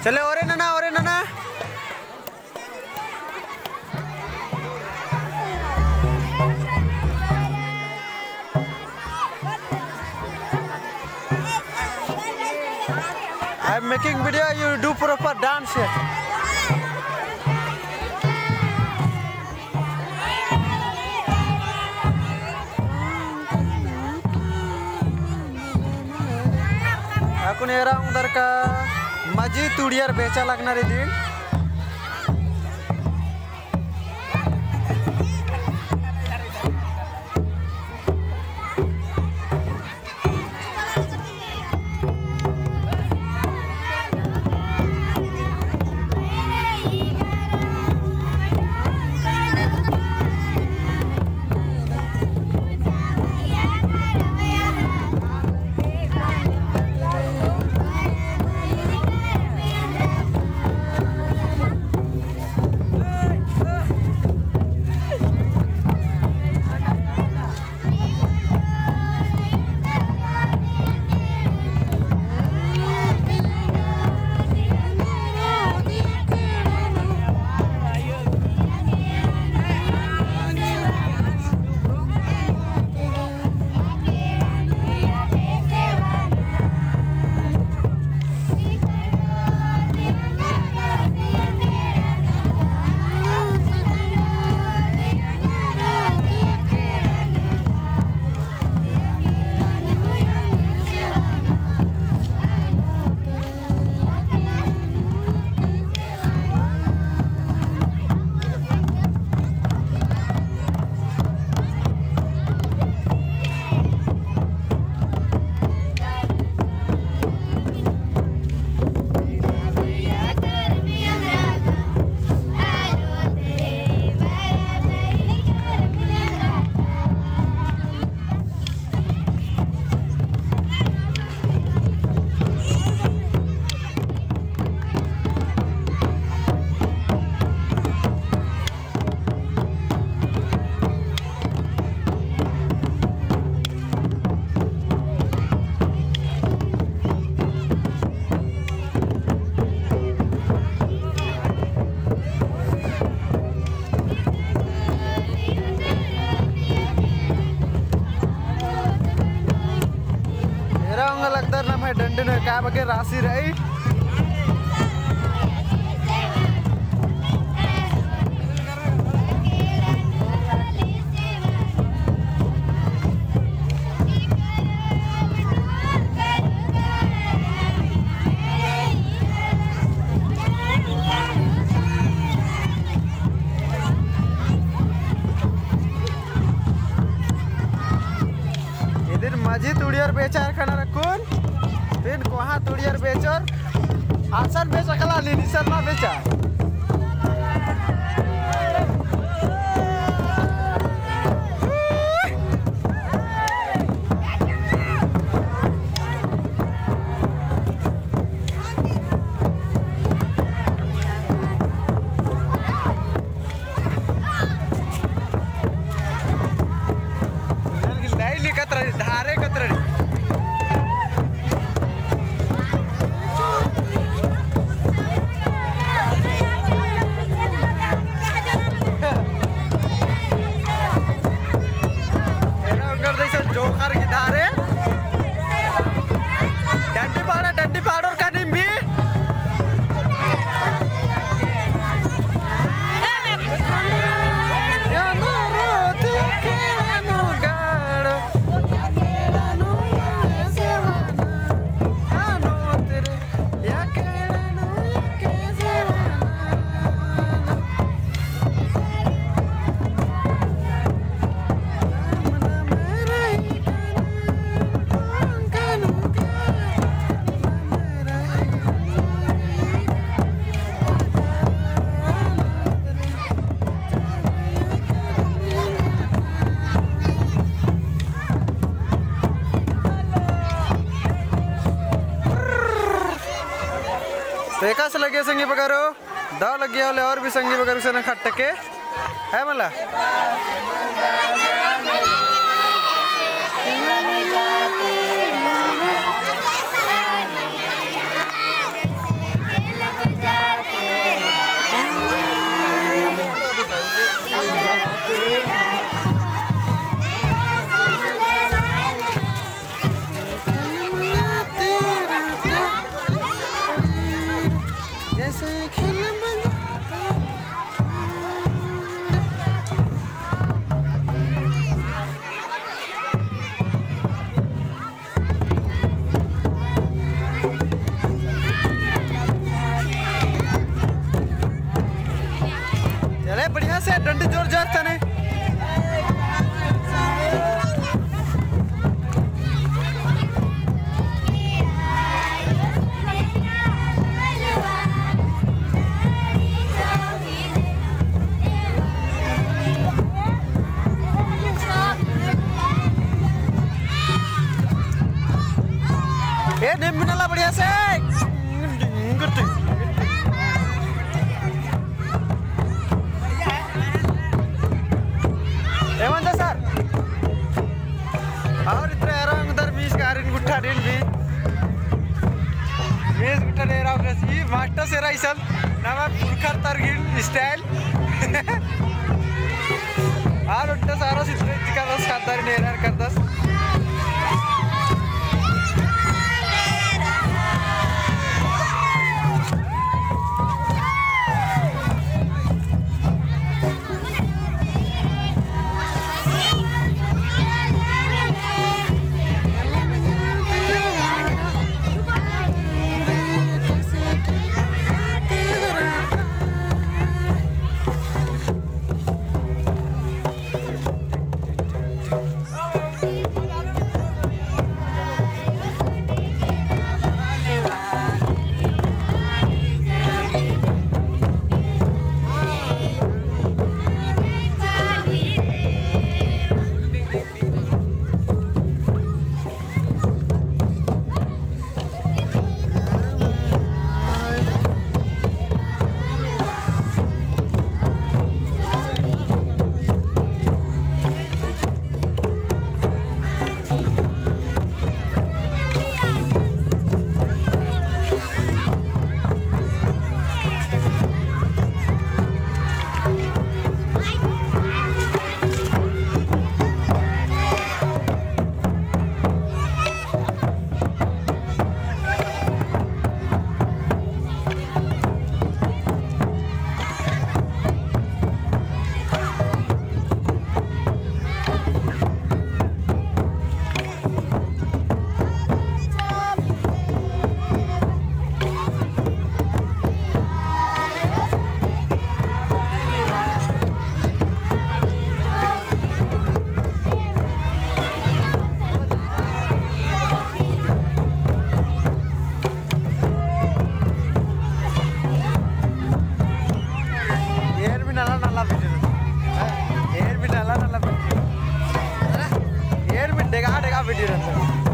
चले ओरे नाना ओरे नाना। I'm making video, you do proper dance here. Aku nerang udah ke Majid Tudiar beca lagnar ini. डंडे ने क्या बके राशि रही इधर मस्जिद उड़ियर बेचार खाना रखून फिर वहाँ तुड़ियर बेचर आसन बेचा कला निसर ना बेचा धारे कतरे जोकर की धारे डंडी पाड़ो का निम्बी रेखा से लगे संगी बगारो दाव लगे वाले और भी संगी बगारो से न खट्टे के है मला फिल्म बनाला बढ़िया से ఏమంటా సార్ और इतने आराम उधर बीच गारिन गुट्ठा दिन भी बीच गुट्ठा दे रहा हूँ कैसी मास्टर से रही सल ना मैं पुरखर तरगिल स्टाइल और उट्टा सारा सिद्धे इतने रस खाता है नेरार करता एयर भी डाला डेगा डेगा वीडियो रहता है।